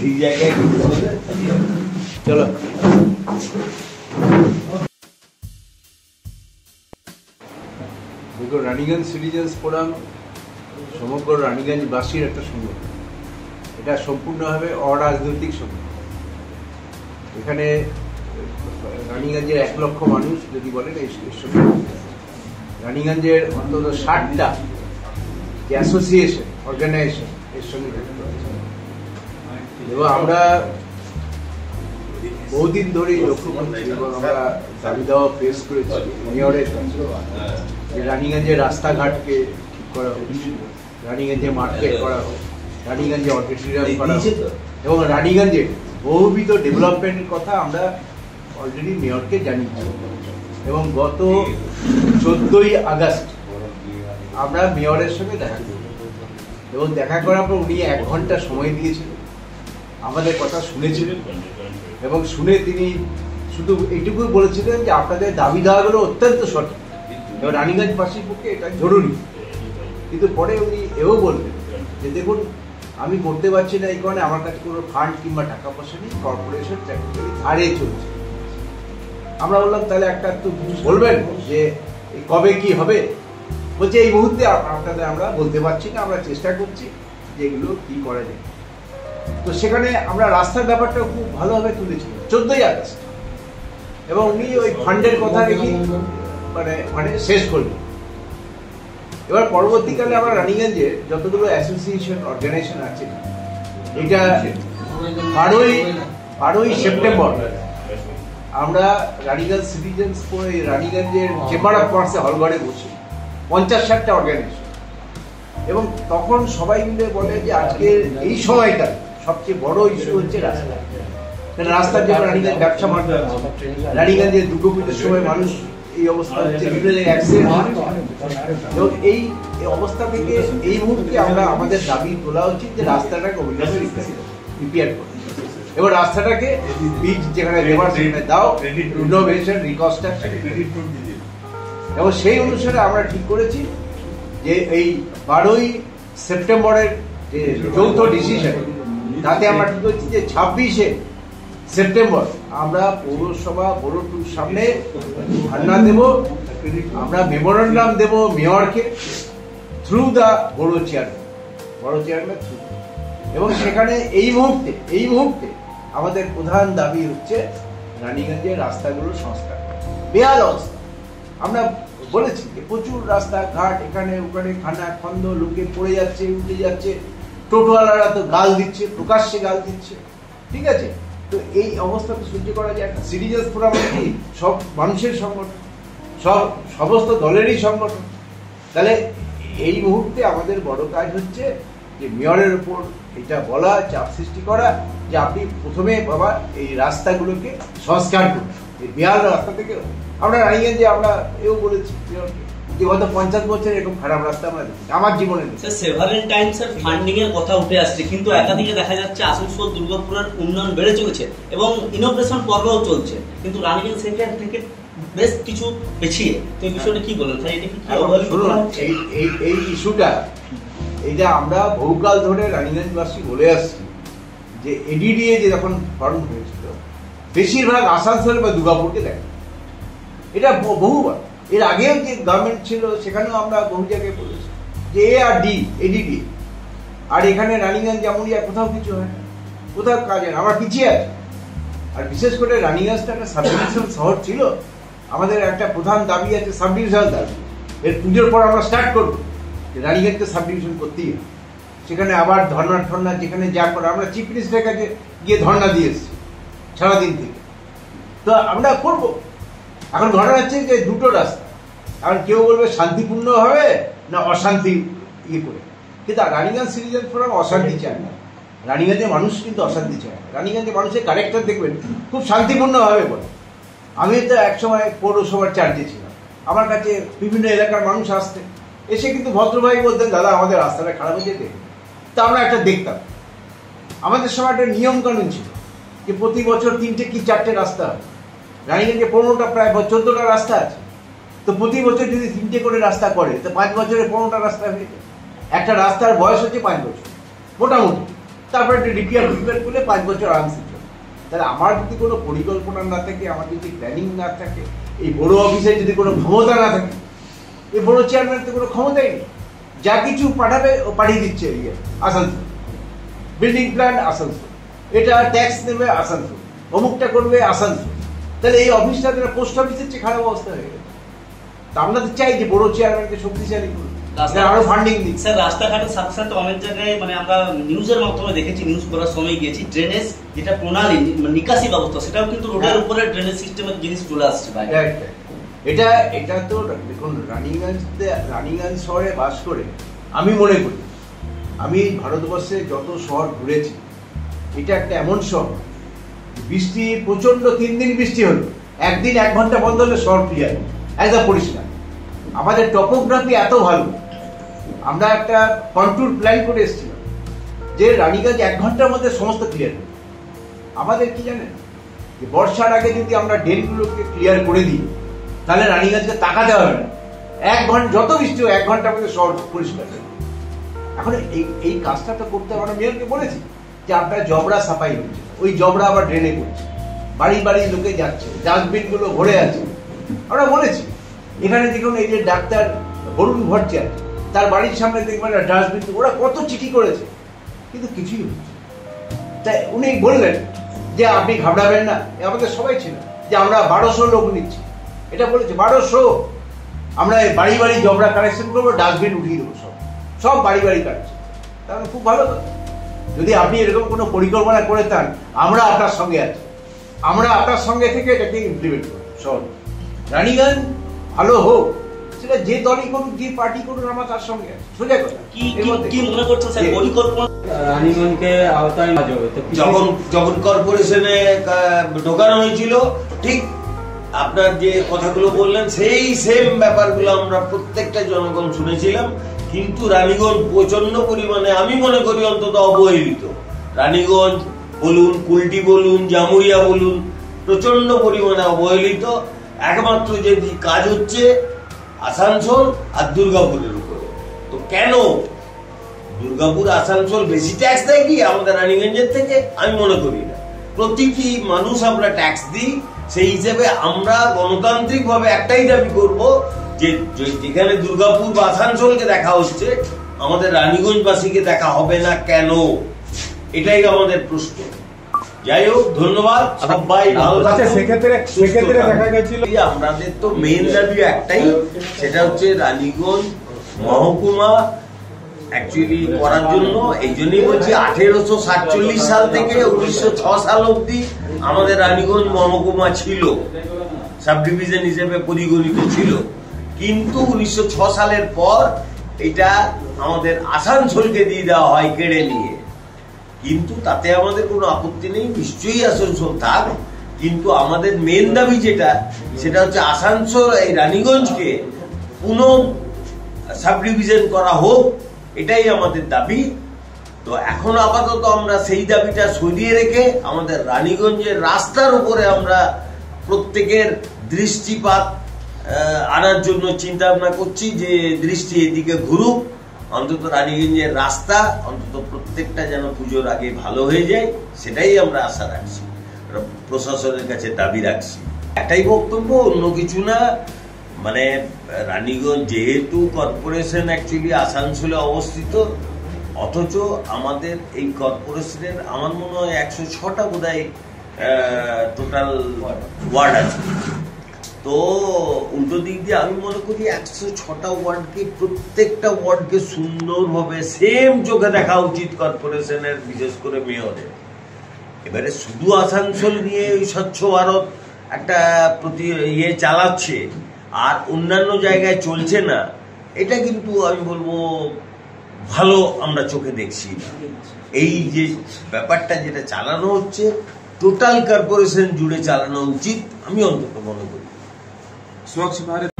ঠিক জায়গায় চলো। দেখো, রানীগঞ্জ সিটিজেন্স ফোরাম সমগ্র রানীগঞ্জবাসীর একটা সংগঠন। এটা সম্পূর্ণভাবে অরাজনৈতিক সংগঠন। এখানে রানীগঞ্জের 1 লক্ষ মানুষ যদি বলেন এর সঙ্গে রানীগঞ্জের অন্তত 60টা যে অ্যাসোসিয়েশন অর্গানাইজেশন এর সঙ্গে যুক্ত আছে। এবং আমরা বহুদিন ধরেই লক্ষ্য করছি এবং আমরা দাবি দেওয়া ফেস করেছি মেয়রের কাছে যে রানীগঞ্জের রাস্তাঘাটকে ঠিক করা হোক, রানীগঞ্জে মার্কেট করা হোক, রানীগঞ্জে অডিটোরিয়াম করা হোক এবং রানীগঞ্জে বহুবিধ ডেভেলপমেন্টের কথা আমরা অলরেডি মেয়রকে জানিয়েছি। এবং গত 14ই আগস্ট আমরা মেয়রের সঙ্গে দেখা করি এবং দেখা করার পর উনি 1 ঘন্টা সময় দিয়েছিলেন, আমাদের কথা শুনেছিলেন এবং শুনে তিনি শুধু এইটুকুই বলেছিলেন যে আপনাদের দাবি দেওয়াগুলো অত্যন্ত সঠিক এবং রানীগঞ্জবাসীর পক্ষে এটা জরুরি। কিন্তু পরে উনি এও বললেন যে দেখুন, আমি করতে পারছি না এই কারণে আমার কাছে কোনো ফান্ড কিংবা টাকা পয়সা নেই, কর্পোরেশন ধারে চলছে। আমরা বললাম তাহলে একটা একটু বলবেন যে কবে কি হবে? বলছে এই মুহূর্তে আপনাদের আমরা বলতে পারছি না, আমরা চেষ্টা করছি যে এগুলো কি করা যায়। তো সেখানে আমরা রাস্তার ব্যাপারটা খুব ভালোভাবে তুলেছি 14ই আগস্ট এবং উনি ওই ফান্ডের কথা রেখে মানে শেষ করলেন। এবার পরবর্তীকালে আমরা রানীগঞ্জে যতগুলো অ্যাসোসিয়েশন অর্গানাইজেশন আছে, এটা 12ই সেপ্টেম্বর আমরা রানীগঞ্জ সিটিজেন্স রানীগঞ্জের চেম্বার অফ কমার্সে হলঘরে বসি 50-60টা অর্গানাইজেশন এবং তখন সবাই মিলে বলে যে আজকে এই সময়টা সবচেয়ে বড় ইস্যু হচ্ছে রাস্তা। রাস্তার জন্য রানীগঞ্জ ব্যবসা মার্কেট, রানীগঞ্জে দুর্গাপুজোর সময় মানুষ এই অবস্থা হচ্ছে, বিভিন্ন অ্যাক্সিডেন্ট। এবং এই অবস্থা থেকে এই মুহূর্তে আমরা আমাদের দাবি তোলা উচিত যে রাস্তাটাকে অবিলম্বে রিপেয়ার করতে এবং রাস্তাটাকে বীজ যেখানে দেওয়ার সেখানে দাও, রিনোভেশন, রিকনস্ট্রাকশন। এবং সেই অনুসারে আমরা ঠিক করেছি যে এই 12ই সেপ্টেম্বরের যে যৌথ ডিসিশন, তাতে আমরা ঠিক করছি যে 26শে সেপ্টেম্বর আমরা পৌরসভা বড়টুর সামনে ধর্ণা দেব, আমরা মেমোরেন্ডাম দেব মেয়রকে থ্রু দা বড় চেয়ারম্যান থ্রু। এবং সেখানে এই মুহূর্তে আমাদের প্রধান দাবি হচ্ছে রানীগঞ্জের রাস্তাগুলো সংস্কার। বেহাল অবস্থা, আমরা বলেছি যে প্রচুর রাস্তাঘাট এখানে ওখানে খানা খন্দ, লোকে পড়ে যাচ্ছে, উঠে যাচ্ছে, টোটোওয়ালারা তো গাল দিচ্ছে, প্রকাশ্যে গাল দিচ্ছে। ঠিক আছে, তো এই অবস্থা তো সহ্য করা যায় না। সিটিজেন্স ফোরাম কি সব মানুষের সংগঠন, সমস্ত দলেরই সংগঠন। তাহলে এই মুহূর্তে আমাদের বড় কাজ হচ্ছে যে মেয়রের উপর এটা বলা, চাপ সৃষ্টি করা যে আপনি প্রথমে বাবা এই রাস্তাগুলোকে সংস্কার করুন। এই বেহাল রাস্তা থেকে আমরা রানীগঞ্জে আমরা এও বলেছি যে গত 50 বছর এরকম খারাপ রাস্তা আমরা দেখি আমার জীবনে। সেভারাল টাইমস ফান্ডিং এর কথা উঠে আসছে, কিন্তু একাদিকে দেখা যাচ্ছে আসানসোল দুর্গাপুরের উন্নয়ন বেড়ে চলেছে এবং ইনোভেশন পর্বও চলছে, কিন্তু রানীগঞ্জ সেন্টার থেকে বেশ কিছু পিছিয়ে। তো এই বিষয়টা কি বলেন স্যার? এটা কি এই ইস্যুটা এটা আমরা বহুকাল ধরে রানীগঞ্জবাসী বলে আসছি যে এডিডিএ যে যখন ফর্ম হয়েছিল বেশিরভাগ আসানসোল বা দুর্গাপুরকে দেয়। এটা বহুবার এর আগেও যে গভর্নমেন্ট ছিল সেখানেও আমরা বহু জায়গায় বলেছি যে এডিডি, আর এখানে রানীগঞ্জ জামুরিয়া কোথাও কিছু হয় না, কোথাও কাজ হয় না, আমরা পিছিয়ে আছি। আর বিশেষ করে রানীগঞ্জটা একটা সাব ডিভিশন শহর ছিল, আমাদের একটা প্রধান দাবি আছে সাব ডিভিশন দাবি। এর পুজোর পর আমরা স্টার্ট করবো যে রানীগঞ্জকে সাব ডিভিশন করতেই হবে। সেখানে আবার ধর্না যেখানে যা করে আমরা চিফ মিনিস্টারের কাছে গিয়ে ধর্না দিয়ে এসেছি সারাদিন থেকে, তো আমরা করবো। এখন ঘটনা হচ্ছে যে দুটো রাস্তা, এখন কেউ বলবে শান্তিপূর্ণ হবে না অশান্তি করে, কিন্তু রানীগঞ্জ সিটিজেন্স ফোরাম অশান্তি চায় না, রানীগঞ্জের মানুষ কিন্তু অশান্তি চায় না। রানীগঞ্জের মানুষের ক্যারেক্টার দেখবেন খুব শান্তিপূর্ণভাবে বলে। আমি তো একসময় পৌরসভার চার্জে ছিলাম, আমার কাছে বিভিন্ন এলাকার মানুষ আসতেন, এসে কিন্তু ভদ্রভাবে বলতেন দাদা আমাদের রাস্তাটা খারাপ হয়ে যেতে, তা আমরা একটা দেখতাম। আমাদের সময় একটা নিয়ম কানুন ছিল যে প্রতি বছর 3টে কি 4টে রাস্তা হবে। রানীগঞ্জে 15টা প্রায় 14টা রাস্তা আছে, তো প্রতি বছর যদি 3টে করে রাস্তা করে তো 5 বছরে 15টা রাস্তা হয়ে যায়। একটা রাস্তার বয়স হচ্ছে 5 বছর মোটামুটি, তারপরে একটা রিপেয়ার করলে 5 বছর আরামসে চলে। তাহলে আমার যদি কোনো পরিকল্পনা না থাকে, আমার যদি প্ল্যানিং না থাকে, এই বড় অফিসের যদি কোনো ক্ষমতা না থাকে, এই বড় চেয়ারম্যানের তো কোনো ক্ষমতাই নেই, যা কিছু পাঠাবে ও পাঠিয়ে দিচ্ছে আসানসোল, বিল্ডিং প্ল্যান আসানসোল, এটা ট্যাক্স নেবে আসানসোল, অমুকটা করবে আসানসোল। তাহলে এই অফিসটা পোস্ট অফিসের চেয়ে খারাপ অবস্থা হয়ে গেছে। তা আমরা তো চাই যে বড় চেয়ারম্যানকে শক্তিশালী করুন, আরো ফান্ডিং দিন। স্যার রাস্তাঘাটের সাথে সাথে অনেক জায়গায় মানে আমরা নিউজের মাধ্যমে দেখেছি, নিউজ করার সময় গিয়েছি, ড্রেনেজ যেটা প্রণালী নিকাশি ব্যবস্থা সেটাও কিন্তু রোডের উপরে ড্রেনেজ সিস্টেমের জিনিস চলে আসছে ভাই। এটা তো দেখুন, রানীগঞ্জ শহরে বাস করে আমি মনে করি, আমি ভারতবর্ষে যত শহর ঘুরেছি, এটা একটা এমন শহর, বৃষ্টি প্রচন্ড 3 দিন বৃষ্টি হলো, একদিন 1 ঘন্টা বন্ধ হলে শহর ক্লিয়ার, একদম পরিষ্কার। আমাদের টপোগ্রাফি এত ভালো, আমরা একটা কন্ট্রোল প্ল্যান করে এসেছিলাম যে রানীগঞ্জ 1 ঘন্টার মধ্যে সমস্ত ক্লিয়ার। আমাদের কি জানেন, যে বর্ষার আগে যদি আমরা ড্রেনগুলোকে ক্লিয়ার করে দিই তাহলে রানীগঞ্জকে তাকাতে হবে না, 1 ঘন্টা যত বৃষ্টি হয় 1 ঘন্টার মধ্যে শহর পরিষ্কার। এখন এই কাজটা তো করতে হবে। আমরা মেয়রকে বলেছি যে আপনার জবরা সাফাই হচ্ছে, ওই জবরা আবার ড্রেনে করছে, বাড়ি বাড়ি লোকে যাচ্ছে, ডাস্টবিন গুলো ভরে আছে। আমরা বলেছি এখানে দেখুন, এই যে ডাক্তার বরুণ ভট্টাচার্য, তার বাড়ির সামনে দেখবেন ডাস্টবিন, ওরা কত চিঠি করেছে কিন্তু কিছুই হচ্ছে। তাই উনি বললেন যে আপনি ঘাবড়াবেন না, আমাদের সবাই ছিল যে আমরা 1200 লোক নিচ্ছি, এটা বলেছে 1200, আমরা বাড়ি বাড়ি জবরা কালেকশন করবো, ডাস্টবিন উঠিয়ে দেবো, সব বাড়ি বাড়ি কালেকশন। তাহলে খুব ভালো কথা। যদি আপনি এরকম কোনো পরিকল্পনা করে থাকেন, আমরা আপনার সঙ্গে আছি, আমরা আপনার সঙ্গে থেকে এটাকে ইমপ্লিমেন্ট করব। সব রানীগঞ্জ ভালো হোক, সেটা যে দলই করুক, যে পার্টি করুক, আমরা তার সঙ্গে আছি, সোজা কথা। কি মনে করছেন স্যার পরিকল্পনা রানীগঞ্জকে আওতায় যখন কর্পোরেশনে ঢোকানো হয়েছিল, ঠিক আপনার যে কথাগুলো বললেন সেই সেম ব্যাপারগুলো আমরা প্রত্যেকটা জনগণ শুনেছিলাম। কিন্তু রানীগঞ্জ প্রচন্ড পরিমাণে, আমি মনে করি অন্তত অবহেলিত। রানীগঞ্জ বলুন, কুলটি বলুন, জামুরিয়া বলুন, প্রচন্ড পরিমাণে অবহেলিত। একমাত্র যে কাজ হচ্ছে আসানসোল আর দুর্গাপুরের উপরে। তো কেন দুর্গাপুর আসানসোল বেশি ট্যাক্স দেয় কি আমাদের রানীগঞ্জের থেকে? আমি মনে করি না। প্রতিটি মানুষ আমরা ট্যাক্স দিই, সেই হিসেবে আমরা গণতান্ত্রিক ভাবে একটাই দাবি করব যে যেখানে দুর্গাপুর বা আসানসোলকে দেখা হচ্ছে, আমাদের রানীগঞ্জবাসীকে দেখা হবে না কেন? এটাই আমাদের প্রশ্ন। যাই হোক, ধন্যবাদ সবাই, ভালো থাকুন। সেক্ষেত্রে দেখা গেছিল আমাদের তো মেইন দাবি একটাই, সেটা হচ্ছে রানীগঞ্জ মহকুমা অ্যাকচুয়ালি করার জন্য। এই জন্যই বলছি 1847 সাল থেকে 1906 সাল অব্দি আমাদের রানীগঞ্জ মহকুমা ছিল, সাব ডিভিশন হিসেবে পরিগণিত ছিল। কিন্তু 1906 সালের পর এটা আমাদের আসানসোলকে দিয়ে দেওয়া হয় কেড়ে নিয়ে। কিন্তু তাতে আমাদের কোনো আপত্তি নেই, নিশ্চয়ই আসানসোল থাক। কিন্তু আমাদের মেন দাবি যেটা, সেটা হচ্ছে আসানসোল এই রানীগঞ্জকে পুনঃ সাব ডিভিশন করা হোক, এটাই আমাদের দাবি। তো এখন আপাতত আমরা সেই দাবিটা সরিয়ে রেখে আমাদের রানীগঞ্জের রাস্তার উপরে আমরা প্রত্যেকের দৃষ্টিপাত আনার জন্য চিন্তা ভাবনা করছি, যে দৃষ্টি এদিকে ঘুরুক। অন্তত রানীগঞ্জের রাস্তা অন্তত প্রত্যেকটা যেন পুজোর আগে ভালো হয়ে যায়, সেটাই আমরা আশা রাখছি, প্রশাসনের কাছে দাবি রাখছি। একটাই বক্তব্য, অন্য কিছু না। মানে রানীগঞ্জ যেহেতু কর্পোরেশন অ্যাকচুয়ালি আসানসোলে অবস্থিত, অথচ আমাদের এই কর্পোরেশনের আমার মনে হয় 106টা বোধহয় টোটাল ওয়ার্ড আছে। তো উল্টো দিক দিয়ে আমি মনে করি 106টা ওয়ার্ডকে, প্রত্যেকটা ওয়ার্ডকে সুন্দরভাবে সেম চোখে দেখা উচিত কর্পোরেশনের, বিশেষ করে মেয়রের। এবারে শুধু আসানসোল নিয়ে ওই স্বচ্ছ ভারত একটা চালাচ্ছে আর অন্যান্য জায়গায় চলছে না, এটা কিন্তু আমি বলবো ভালো আমরা চোখে দেখছি না। এই যে ব্যাপারটা যেটা চালানো হচ্ছে, টোটাল কর্পোরেশন জুড়ে চালানো উচিত, আমি অন্তত মনে করি। स्वच्छ भारत